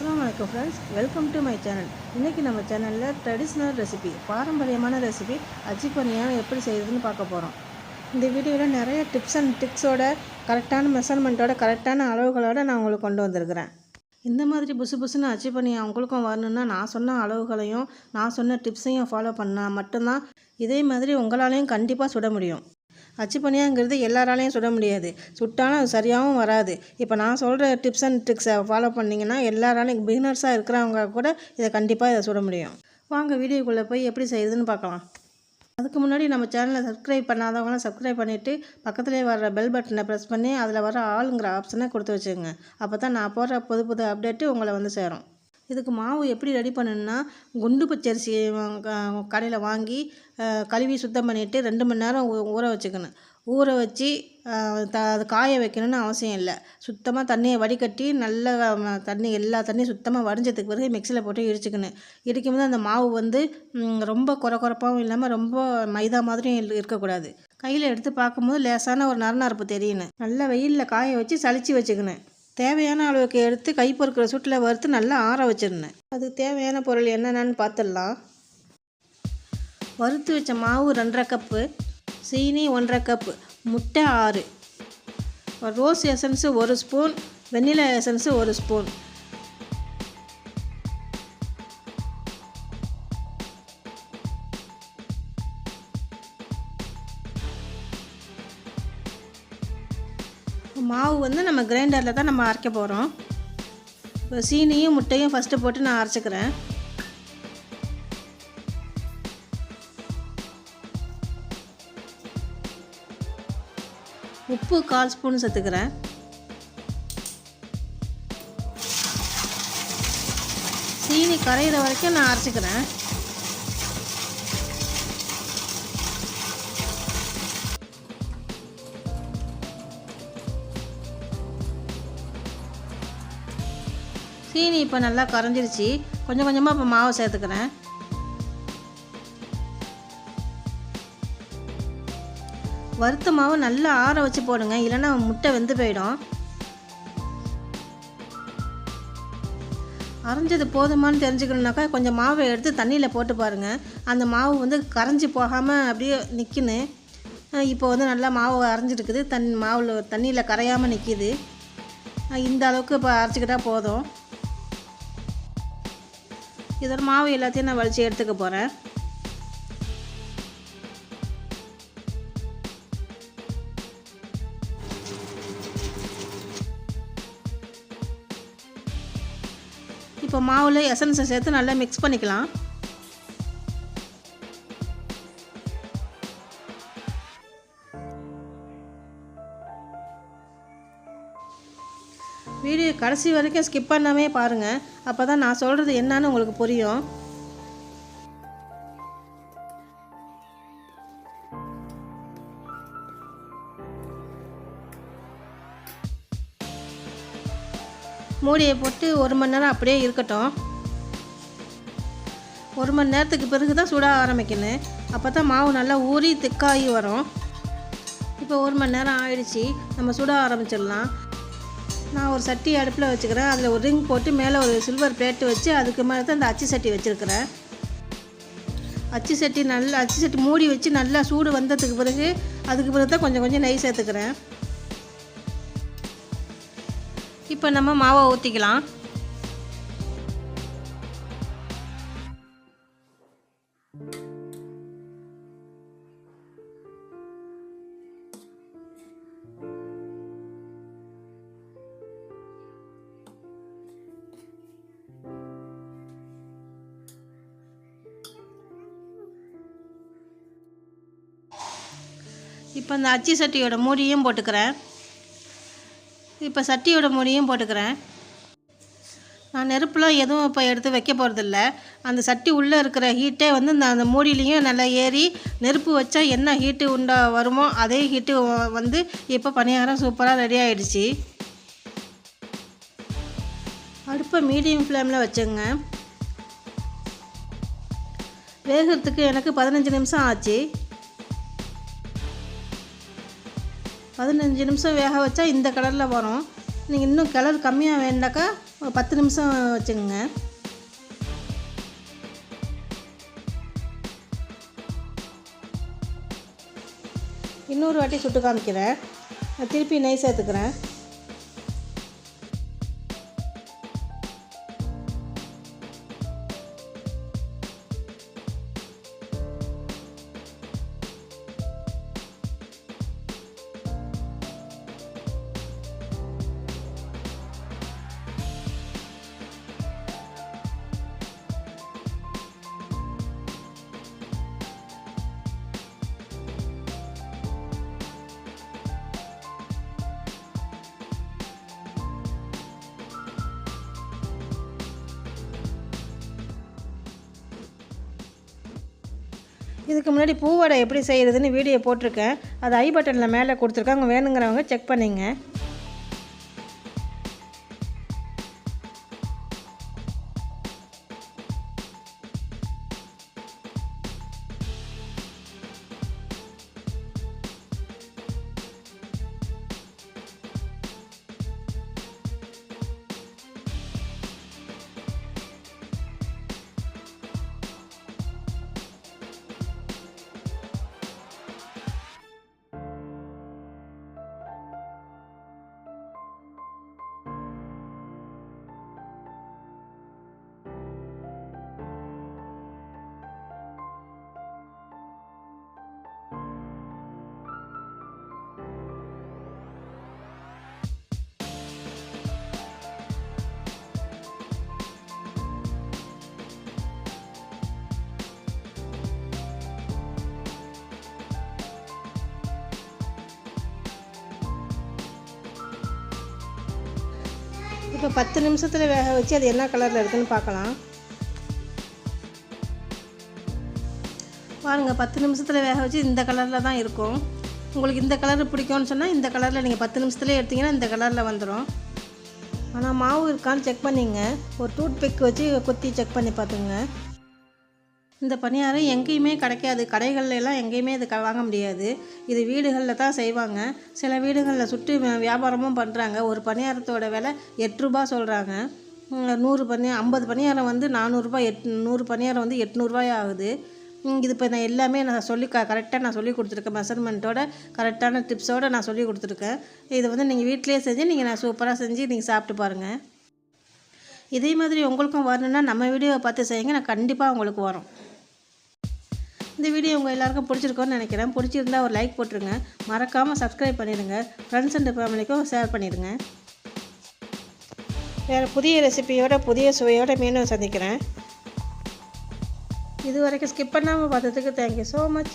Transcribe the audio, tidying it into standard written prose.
அஸ்ஸலாமு அலைக்கும் friends, welcome to my channel. இன்றைக்கி நம்ம சேனலில் ட்ரெடிஷ்னல் ரெசிபி, பாரம்பரியமான ரெசிபி அச்சி பனியாரம் எப்படி செய்யுதுன்னு பார்க்க போகிறோம். இந்த வீடியோவில் நிறைய டிப்ஸ் அண்ட் ட்ரிக்ஸோட, கரெக்டான மெஷர்மெண்ட்டோட, கரெக்டான அளவுகளோடு நான் உங்களுக்கு கொண்டு வந்திருக்கிறேன். இந்த மாதிரி புசு புசுன்னு அச்சி பனியாரம் உங்களுக்கும் வரணுன்னா நான் சொன்ன அளவுகளையும் நான் சொன்ன டிப்ஸையும் ஃபாலோ பண்ணால் மட்டும்தான் இதே மாதிரி உங்களாலையும் கண்டிப்பாக சுட முடியும். அச்சி பனியாரங்கிறது எல்லாராலையும் சுட முடியாது, சுட்டாலும் அது சரியாகவும் வராது. இப்போ நான் சொல்கிற டிப்ஸ் அண்ட் ட்ரிக்ஸை ஃபாலோ பண்ணிங்கன்னா எல்லாராலையும் பிகினர்ஸாக இருக்கிறவங்க கூட இதை கண்டிப்பாக இதை சுட முடியும். வாங்க வீடியோக்குள்ளே போய் எப்படி செய்யுதுன்னு பார்க்கலாம். அதுக்கு முன்னாடி நம்ம சேனலை சப்ஸ்கிரைப் பண்ணாதவங்களாம் சப்ஸ்கிரைப் பண்ணிவிட்டு பக்கத்துலேயே வர பெல் பட்டனை ப்ரெஸ் பண்ணி அதில் வர ஆளுங்கிற ஆப்ஷனை கொடுத்து வச்சுக்கோங்க. அப்போ தான் நான் போடுற புது அப்டேட்டு உங்களை வந்து சேரும். இதுக்கு மாவு எப்படி ரெடி பண்ணணுன்னா, குண்டு பச்சரிசி கடையில் வாங்கி கழுவி சுத்தம் பண்ணிவிட்டு 2 மணி நேரம் ஊற வச்சுக்கணும். ஊற வச்சு அது காய வைக்கணும்னு அவசியம் இல்லை. சுத்தமாக தண்ணியை வடிகட்டி நல்ல எல்லா தண்ணியும் சுத்தமாக வடிஞ்சதுக்கு பிறகு மிக்சியில் போட்டு இடிச்சுக்கணும். இடிக்கும்போது அந்த மாவு வந்து ரொம்ப குறப்பாகவும் இல்லாமல் ரொம்ப மைதா மாதிரியும் இருக்கக்கூடாது. கையில் எடுத்து பார்க்கும்போது லேசான ஒரு நரநரப்பு தெரியணும். நல்லா வெயிலில் காய வச்சு சளிச்சு வச்சுக்கணும். தேவையான அளவுக்கு எடுத்து கை பொறுக்கிற சூட்டில் வறுத்து நல்லா ஆற வச்சிருந்தேன். அதுக்கு தேவையான பொருள் என்னென்னு பார்த்துடலாம். வறுத்து வச்ச மாவு 2.5 கப்பு, சீனி 1.5 கப்பு, முட்டை 6, ரோஸ் எசன்ஸு 1 ஸ்பூன், வெண்ணிலா எசன்ஸு 1 ஸ்பூன், மாவு வந்து நம்ம கிரைண்டரில் தான் நம்ம அரைக்க போகிறோம். இப்போ சீனியும் முட்டையும் ஃபஸ்ட்டு போட்டு நான் அரைச்சிக்கிறேன். உப்பு 1/4 ஸ்பூன் சேர்த்துக்கிறேன். சீனி கரையிற வரைக்கும் நான் அரைச்சிக்கிறேன். சீனி இப்போ நல்லா கரைஞ்சிருச்சு. கொஞ்சம் கொஞ்சமாக இப்போ மாவு சேர்த்துக்கிறேன். வறுத்த மாவு நல்லா ஆற வச்சு போடுங்க, இல்லைன்னா முட்டை வெந்து போயிடும். அரைஞ்சது போதுமானு தெரிஞ்சுக்கணுன்னாக்கா கொஞ்சம் மாவை எடுத்து தண்ணியில் போட்டு பாருங்கள். அந்த மாவு வந்து கரைஞ்சி போகாமல் அப்படியே நிற்கணும். இப்போ வந்து நல்லா மாவு அரைஞ்சிருக்குது, தண்ணியில் கரையாமல் நிற்கிது. இந்த அளவுக்கு இப்போ அரைச்சிக்கிட்டால் போதும். இதோட மாவு எல்லாத்தையும் நான் வலிச்சு எடுத்துக்க போகிறேன். இப்போ மாவில் எசன்ஸை சேர்த்து நல்லா மிக்ஸ் பண்ணிக்கலாம். வீடியோ கடைசி வரைக்கும் ஸ்கிப் பண்ணாமே பாருங்கள், அப்போ தான் நான் சொல்கிறது என்னன்னு உங்களுக்கு புரியும். மூடியை போட்டு 1 மணி நேரம் அப்படியே இருக்கட்டும். 1 மணி நேரத்துக்கு பிறகு தான் சுட ஆரம்பிக்கணும். அப்போ தான் மாவு நல்லா ஊறி திக்காகி வரும். இப்போ 1 மணி நேரம் ஆயிடுச்சு, நம்ம சுட ஆரம்பிச்சிடலாம். நான் ஒரு சட்டி அடுப்பில் வச்சுக்கிறேன். அதில் ஒரு ரிங் போட்டு மேலே ஒரு சில்வர் பிளேட்டு வச்சு அதுக்கு மேலே தான் இந்த அச்சி சட்டி வச்சுருக்கிறேன். அச்சி சட்டி மூடி வச்சு நல்லா சூடு வந்ததுக்கு பிறகு அதுக்கு பிறகு தான் கொஞ்சம் நெய் சேர்த்துக்கிறேன். இப்போ நம்ம மாவை ஊற்றிக்கலாம். இப்போ இந்த அச்சி சட்டியோட மூடியும் போட்டுக்கிறேன். நான் நெருப்புலாம் எதுவும் இப்போ எடுத்து வைக்க போகிறதில்ல. அந்த சட்டி உள்ளே இருக்கிற ஹீட்டே வந்து அந்த மூடிலையும் நல்லா ஏறி நெருப்பு வச்சா என்ன ஹீட்டு வருமோ அதே ஹீட்டு வந்து இப்போ பனியாரம் சூப்பராக ரெடி ஆகிடுச்சு. அடுப்பை மீடியம் ஃப்ளேமில் வச்சுங்க. வேகிறதுக்கு எனக்கு 15 நிமிஷம் ஆச்சு. 15 நிமிஷம் வேக வச்சா இந்த கலரில் வரும். நீங்கள் இன்னும் கலர் கம்மியாக வேண்டாக்கா 10 நிமிஷம் வச்சுக்கோங்க. இன்னொரு வாட்டி சுட்டு காமிக்கிறேன். திருப்பி நெய் சேர்த்துக்கிறேன். இதுக்கு முன்னாடி பூவடை எப்படி செய்கிறதுன்னு வீடியோ போட்டிருக்கேன். அது ஐ பட்டனில் மேலே கொடுத்துருக்காங்க, வேணுங்கிறவங்க செக் பண்ணிங்க. இப்போ 10 நிமிஷத்தில் வேக வச்சு அது என்ன கலரில் இருக்குதுன்னு பார்க்கலாம். பாருங்கள், 10 நிமிஷத்தில் வேக வச்சு இந்த கலரில் தான் இருக்கும். உங்களுக்கு இந்த கலர் பிடிக்கும்னு சொன்னால் இந்த கலரில் நீங்கள் 10 நிமிஷத்துலேயே எடுத்திங்கன்னா இந்த கலரில் வந்துடும். ஆனால் மாவு இருக்கான்னு செக் பண்ணிங்க. ஒரு டூத் பிக் வச்சு குத்தி செக் பண்ணி பார்த்துங்க. இந்த பணியாரம் எங்கேயுமே கிடைக்காது, கடைகள்லாம் எங்கேயுமே இது வாங்க முடியாது. இது வீடுகளில் தான் செய்வாங்க. சில வீடுகளில் சுட்டு வியாபாரமும் பண்ணுறாங்க. ஒரு பணியாரத்தோட விலை 8 ரூபா சொல்கிறாங்க. 50 பணியாரம் வந்து 400 ரூபாய், 100 பணியாரம் வந்து 800 ரூபாய் ஆகுது. இது இப்போ நான் எல்லாமே நான் கரெக்டாக நான் சொல்லி கொடுத்துருக்கேன். மெஷர்மெண்ட்டோட கரெக்டான டிப்ஸோடு நான் சொல்லி கொடுத்துருக்கேன். இதை வந்து நீங்கள் வீட்டிலே செஞ்சு நான் சூப்பராக செஞ்சு நீங்கள் சாப்பிட்டு பாருங்கள். இதே மாதிரி உங்களுக்கும் வரணுன்னா நம்ம வீடியோவை பார்த்து செய்யுங்க, நான் கண்டிப்பாக உங்களுக்கு வரும். இந்த வீடியோ உங்கள் எல்லாருக்கும் பிடிச்சிருக்கோன்னு நினைக்கிறேன். பிடிச்சிருந்தா ஒரு லைக் போட்டுருங்க. மறக்காமல் சப்ஸ்கிரைப் பண்ணிடுங்க. ஃப்ரெண்ட்ஸ் அண்ட் ஃபேமிலிக்கும் ஷேர் பண்ணிடுங்க. வேறு புதிய ரெசிபியோட புதிய சுவையோடு மீண்டும் சந்திக்கிறேன். இது வரைக்கும் ஸ்கிப் பண்ணாமல் பார்த்ததுக்கு தேங்க்யூ ஸோ மச்.